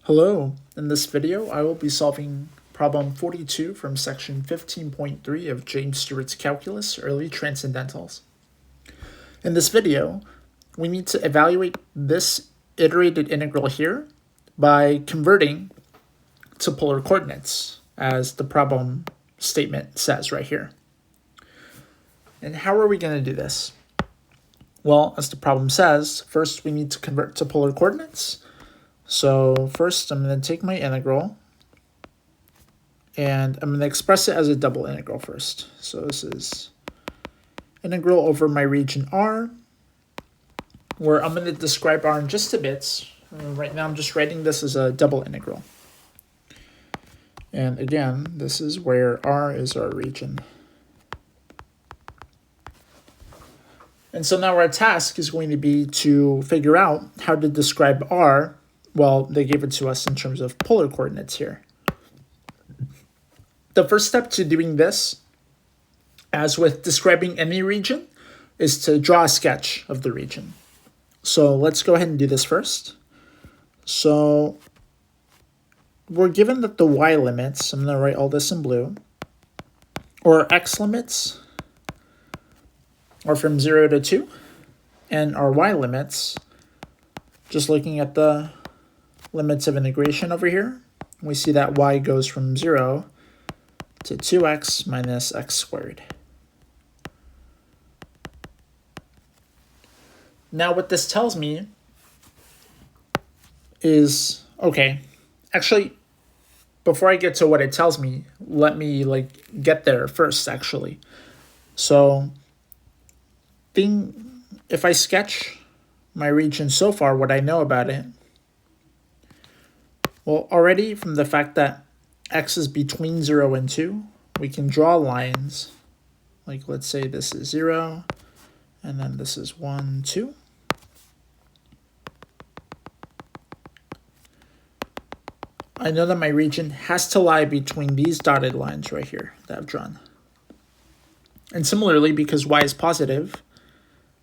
Hello, in this video I will be solving problem 42 from section 15.3 of James Stewart's Calculus, Early Transcendentals. In this video, we need to evaluate this iterated integral here by converting to polar coordinates, as the problem statement says right here. And how are we going to do this? Well, as the problem says, first we need to convert to polar coordinates. So first I'm going to take my integral and I'm going to express it as a double integral first. So this is integral over my region R, where I'm going to describe R in just a bit. Right now I'm just writing this as a double integral. And again, this is where R is our region. And so now our task is going to be to figure out how to describe R. Well, they gave it to us in terms of polar coordinates here. The first step to doing this, as with describing any region, is to draw a sketch of the region. So let's go ahead and do this first. So we're given that the y limits, I'm going to write all this in blue, or x limits are from 0 to 2, and our y limits, just looking at the limits of integration over here, we see that y goes from 0 to 2x minus x squared. Now what this tells me is, okay, actually, before I get to what it tells me, let me get there first, actually. So if I sketch my region so far, what I know about it, well, already from the fact that x is between 0 and 2, we can draw lines. Like, let's say this is 0, and then this is 1, 2. I know that my region has to lie between these dotted lines right here that I've drawn. And similarly, because y is positive,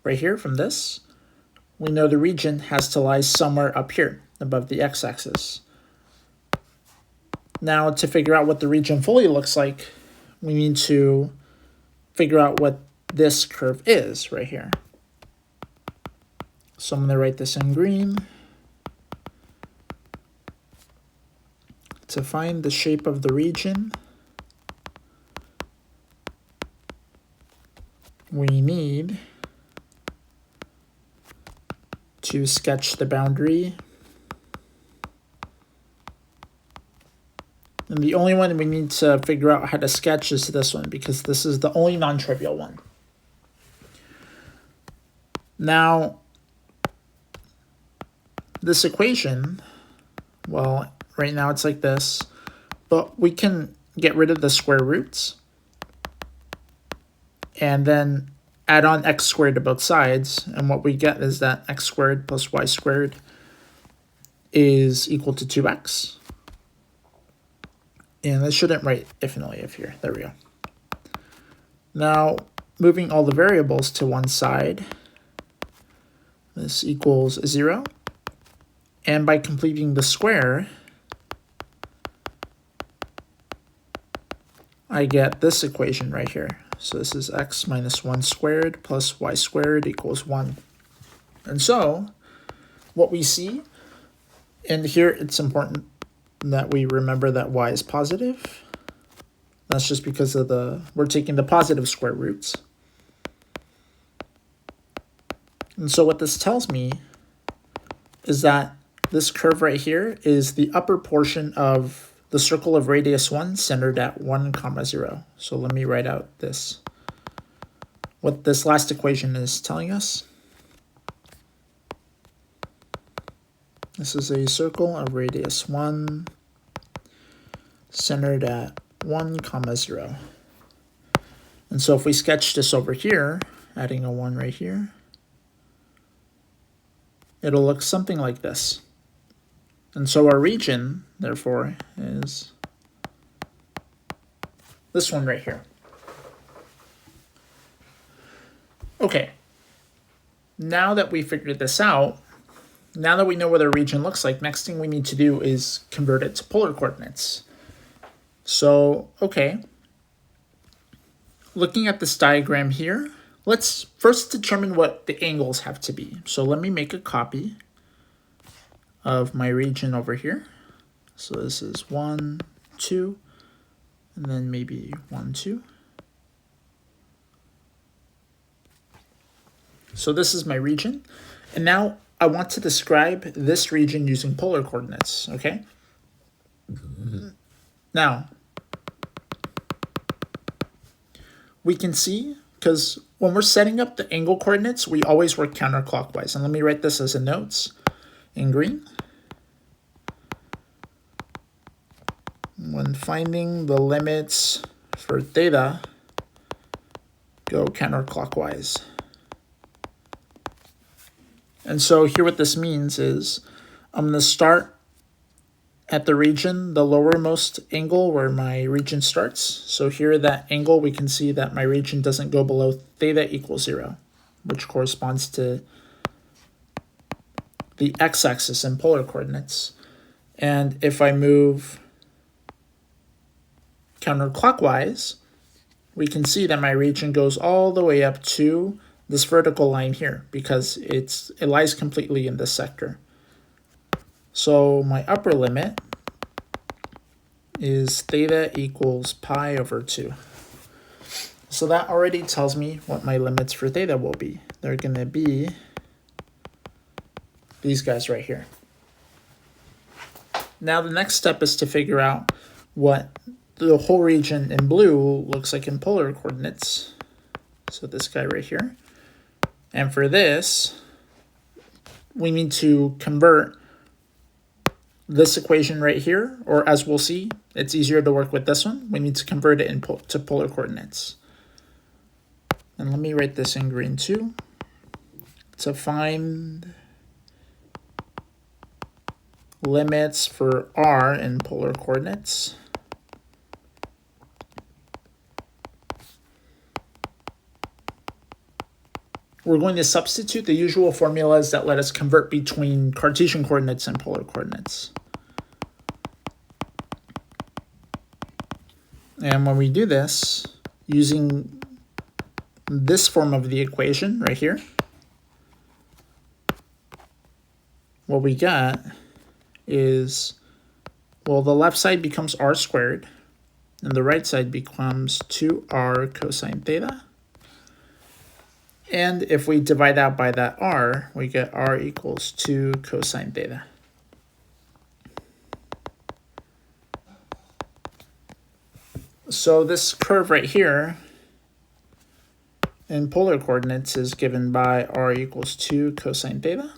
right here from this, we know the region has to lie somewhere up here above the x-axis. Now, to figure out what the region fully looks like, we need to figure out what this curve is right here. So I'm going to write this in green. To find the shape of the region, we need to sketch the boundary. And the only one we need to figure out how to sketch is this one, because this is the only non-trivial one. Now, this equation, well, right now it's like this, but we can get rid of the square roots and then add on x squared to both sides. And what we get is that x squared plus y squared is equal to 2x. And this shouldn't write if and only if here. There we go. Now, moving all the variables to one side, this equals 0. And by completing the square, I get this equation right here. So this is x minus 1 squared plus y squared equals 1. And so what we see, and here it's important that we remember that y is positive. That's just because of we're taking the positive square roots. And so what this tells me is that this curve right here is the upper portion of the circle of radius 1 centered at 1, 0. So let me write out what this last equation is telling us. This is a circle of radius 1 centered at 1, 0. And so if we sketch this over here, adding a 1 right here, it'll look something like this. And so our region, therefore, is this one right here. Okay, now that we figured this out, now that we know what our region looks like, next thing we need to do is convert it to polar coordinates. So, okay. Looking at this diagram here, let's first determine what the angles have to be. So let me make a copy of my region over here. So this is 1, 2, and then maybe 1, 2. So this is my region. And now I want to describe this region using polar coordinates, okay? Now, we can see, because when we're setting up the angle coordinates, we always work counterclockwise. And let me write this as a notes in green. When finding the limits for theta, go counterclockwise. And so here what this means is I'm going to start at the region, the lowermost angle where my region starts. So here that angle, we can see that my region doesn't go below theta equals 0, which corresponds to the x-axis in polar coordinates. And if I move counterclockwise, we can see that my region goes all the way up to this vertical line here because it lies completely in this sector. So my upper limit is theta equals pi over 2. So that already tells me what my limits for theta will be. They're going to be these guys right here. Now the next step is to figure out what the whole region in blue looks like in polar coordinates. So this guy right here. And for this, we need to convert this equation right here, or as we'll see, it's easier to work with this one. We need to convert it to polar coordinates. And let me write this in green too. To find limits for r in polar coordinates, we're going to substitute the usual formulas that let us convert between Cartesian coordinates and polar coordinates. And when we do this, using this form of the equation right here, what we got is, well, the left side becomes r squared, and the right side becomes 2r cosine theta. And if we divide out by that r, we get r equals 2 cosine theta. So this curve right here in polar coordinates is given by r equals 2 cosine theta.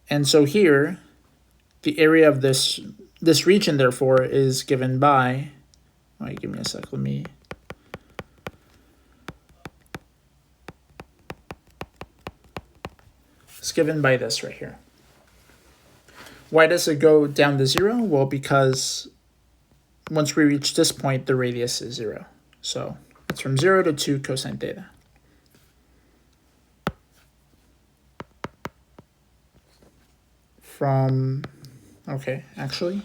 And so here, the area of this region, therefore, is given by, wait, give me a sec, it's given by this right here. Why does it go down to 0? Well, because once we reach this point, the radius is 0. So it's from 0 to 2 cosine theta. Okay, actually,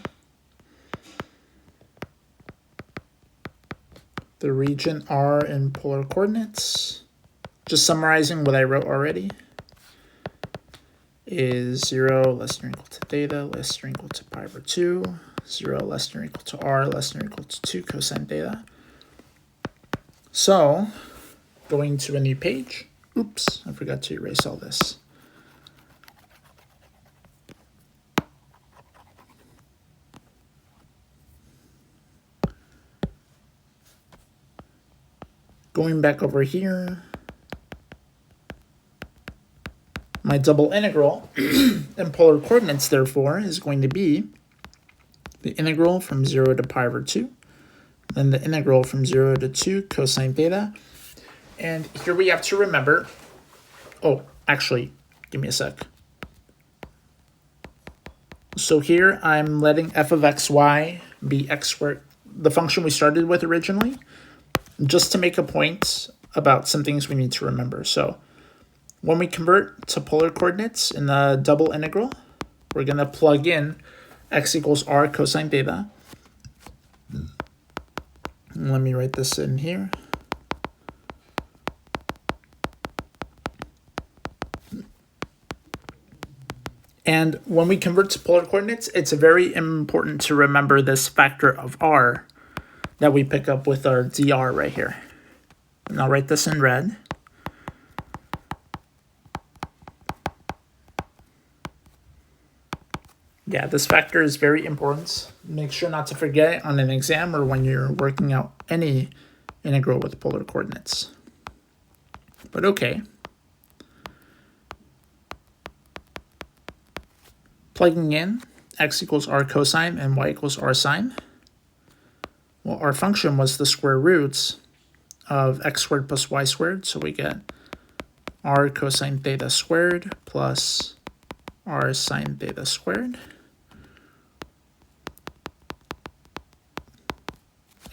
the region R in polar coordinates, just summarizing what I wrote already, is 0 less than or equal to theta less than or equal to pi over 2, 0 less than or equal to r less than or equal to 2 cosine theta. So, going to a new page, oops, I forgot to erase all this. Going back over here, my double integral in polar coordinates, therefore, is going to be the integral from 0 to pi over 2, then the integral from 0 to 2 cosine theta. And here we have to remember, oh, actually, give me a sec. So here I'm letting f of xy be x squared, the function we started with originally, just to make a point about some things we need to remember. So When we convert to polar coordinates in the double integral, we're going to plug in x equals r cosine theta. Let me write this in here. And when we convert to polar coordinates, it's very important to remember this factor of r that we pick up with our dr right here. And I'll write this in red. Yeah, this factor is very important. Make sure not to forget it on an exam or when you're working out any integral with polar coordinates. But okay. Plugging in x equals r cosine and y equals r sine. Well, our function was the square roots of x squared plus y squared, so we get r cosine theta squared plus r sine theta squared.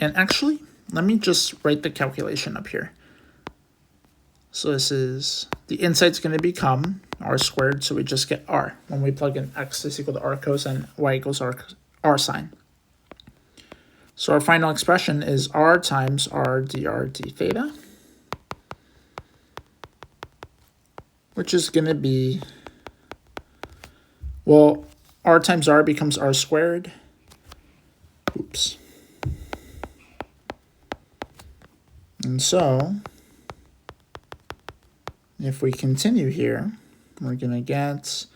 And actually, let me just write the calculation up here. So this is, the inside's going to become r squared, so we just get r. When we plug in x is equal to r cosine, y equals r sine. So our final expression is r times r dr d theta, which is going to be, well, r times r becomes r squared. Oops. And so, if we continue here, we're going to get,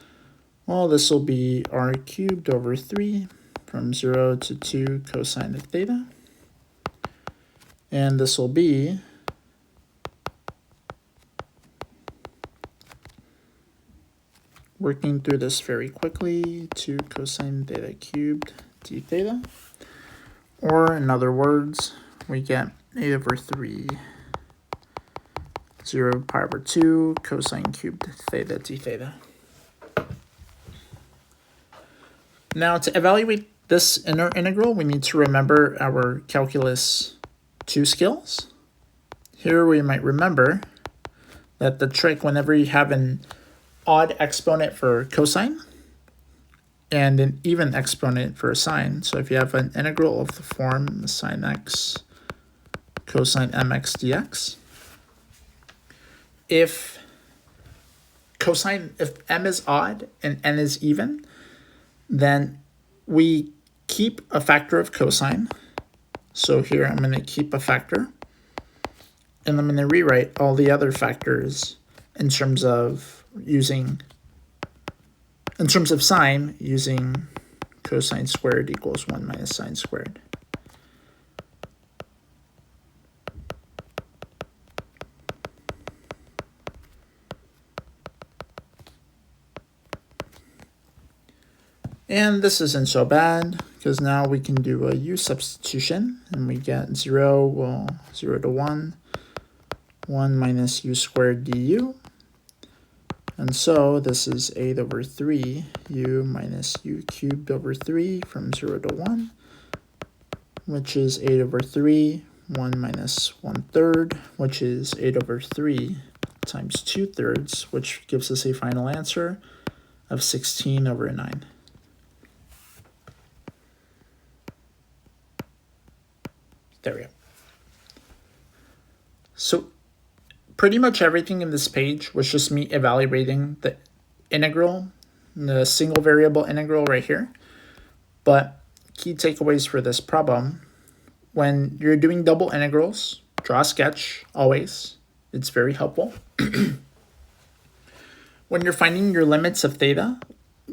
well, this will be r cubed over 3 from 0 to 2 cosine of theta. And this will be working through this very quickly, 2 cosine theta cubed d theta. Or in other words, we get 8 over 3, 0 pi over 2 cosine cubed theta d theta. Now to evaluate this inner integral, we need to remember our calculus 2 skills. Here we might remember that the trick whenever you have an odd exponent for cosine and an even exponent for sine. So if you have an integral of the form sine x cosine mx dx, if m is odd and n is even, then we keep a factor of cosine. So here I'm going to keep a factor, and I'm going to rewrite all the other factors in terms of sine, using cosine squared equals 1 minus sine squared. And this isn't so bad, because now we can do a u substitution, and we get 0, well, 0 to 1, 1 minus u squared du. And so this is 8 over 3 u minus u cubed over 3 from 0 to 1, which is 8 over 3, 1 minus 1/3, which is 8 over 3 times 2/3, which gives us a final answer of 16 over 9. There we go. So pretty much everything in this page was just me evaluating the integral, the single variable integral right here. But key takeaways for this problem: when you're doing double integrals, draw a sketch always. It's very helpful. When you're finding your limits of theta,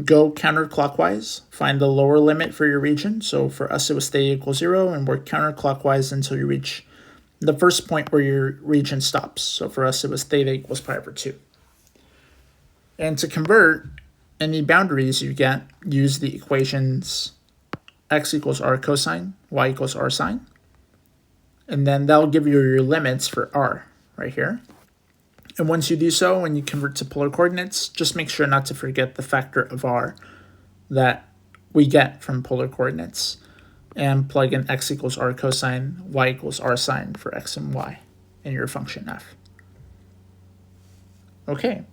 go counterclockwise. Find the lower limit for your region. So for us, it was theta equals 0, and work counterclockwise until you reach the first point where your region stops. So for us, it was theta equals pi over 2. And to convert any boundaries you get, use the equations x equals r cosine, y equals r sine. And then that'll give you your limits for r right here. And once you do so, when you convert to polar coordinates, just make sure not to forget the factor of r that we get from polar coordinates, and plug in x equals r cosine, y equals r sine for x and y in your function f. Okay,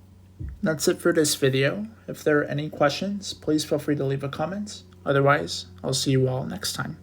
that's it for this video. If there are any questions, please feel free to leave a comment. Otherwise, I'll see you all next time.